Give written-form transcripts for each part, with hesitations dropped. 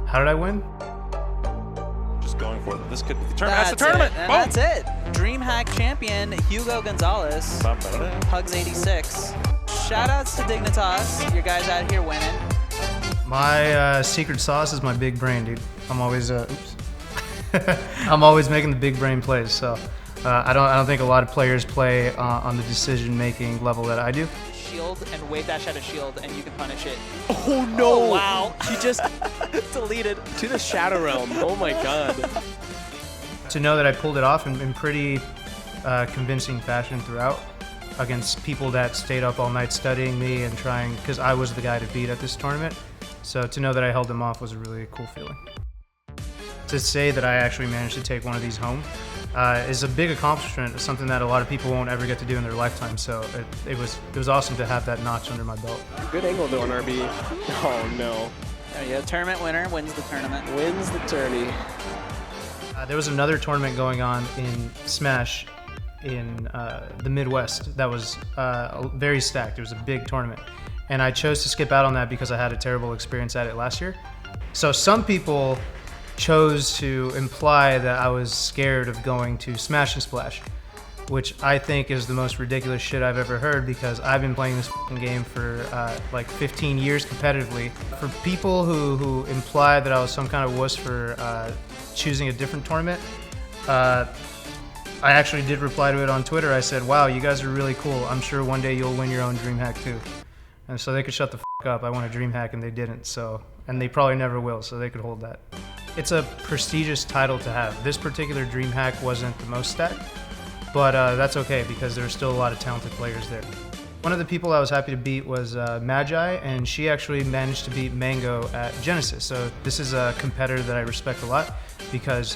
How did I win? Just going for it. This could be the tournament. That's the tournament. That's it. DreamHack champion Hugo Gonzalez. HugS 86. Shoutouts to Dignitas. You guys out here winning. My secret sauce is my big brain, dude. I'm always I'm always making the big brain plays. So I don't think a lot of players play on the decision-making level that I do. Shield and wave dash at a shield, and you can punish it. Oh no! Oh, wow. He just Deleted. to the Shadow Realm. Oh my god. To know that I pulled it off in pretty convincing fashion throughout against people that stayed up all night studying me and trying, because I was the guy to beat at this tournament. So to know that I held them off was a really cool feeling. To say that I actually managed to take one of these home is a big accomplishment, something that a lot of people won't ever get to do in their lifetime. So it was awesome to have that notch under my belt. Good angle though on RB. Oh no. There you go. Tournament winner wins the tournament. Wins the tourney. There was another tournament going on in Smash in the Midwest that was very stacked. It was a big tournament. And I chose to skip out on that because I had a terrible experience at it last year. So some people chose to imply that I was scared of going to Smash and Splash, which I think is the most ridiculous shit I've ever heard, because I've been playing this game for like 15 years competitively. For people who imply that I was some kind of wuss for choosing a different tournament, I actually did reply to it on Twitter. I said, wow, you guys are really cool. I'm sure one day you'll win your own DreamHack too. And so they could shut the f up. I won a DreamHack and they didn't. So, and they probably never will, so they could hold that. It's a prestigious title to have. This particular DreamHack wasn't the most stacked, but that's okay because there's still a lot of talented players there. One of the people I was happy to beat was Magi, and she actually managed to beat Mango at Genesis. So this is a competitor that I respect a lot, because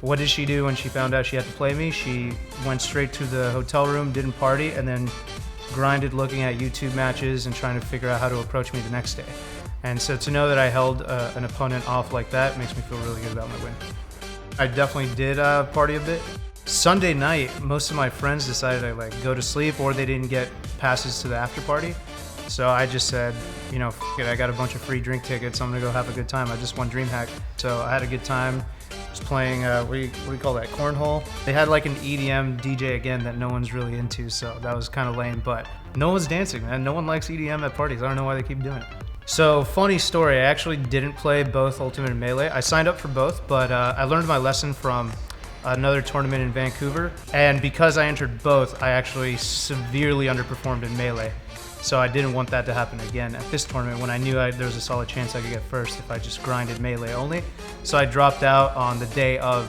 what did she do when she found out she had to play me? She went straight to the hotel room, didn't party, and then grinded looking at YouTube matches and trying to figure out how to approach me the next day. And so to know that I held an opponent off like that makes me feel really good about my win. I definitely did party a bit. Sunday night, most of my friends decided to like go to sleep, or they didn't get passes to the after party. So I just said, you know, f it, I got a bunch of free drink tickets, I'm gonna go have a good time. I just won DreamHack. So I had a good time. Just playing, what do you call that, cornhole? They had like an EDM DJ again that no one's really into, so that was kind of lame, but no one's dancing, man. No one likes EDM at parties. I don't know why they keep doing it. So funny story, I actually didn't play both Ultimate and Melee. I signed up for both, but I learned my lesson from another tournament in Vancouver, and because I entered both, I actually severely underperformed in Melee. So I didn't want that to happen again at this tournament when I knew there was a solid chance I could get first if I just grinded Melee only. So I dropped out on the day of,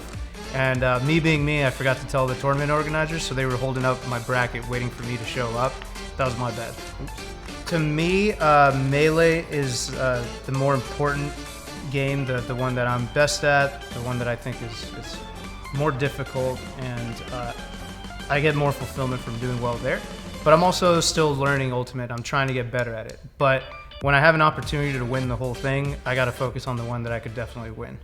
and me being me, I forgot to tell the tournament organizers, so they were holding up my bracket waiting for me to show up. That was my bad. Oops. To me, Melee is the more important game, the one that I'm best at, the one that I think is more difficult, and I get more fulfillment from doing well there. But I'm also still learning Ultimate. I'm trying to get better at it. But when I have an opportunity to win the whole thing, I gotta focus on the one that I could definitely win.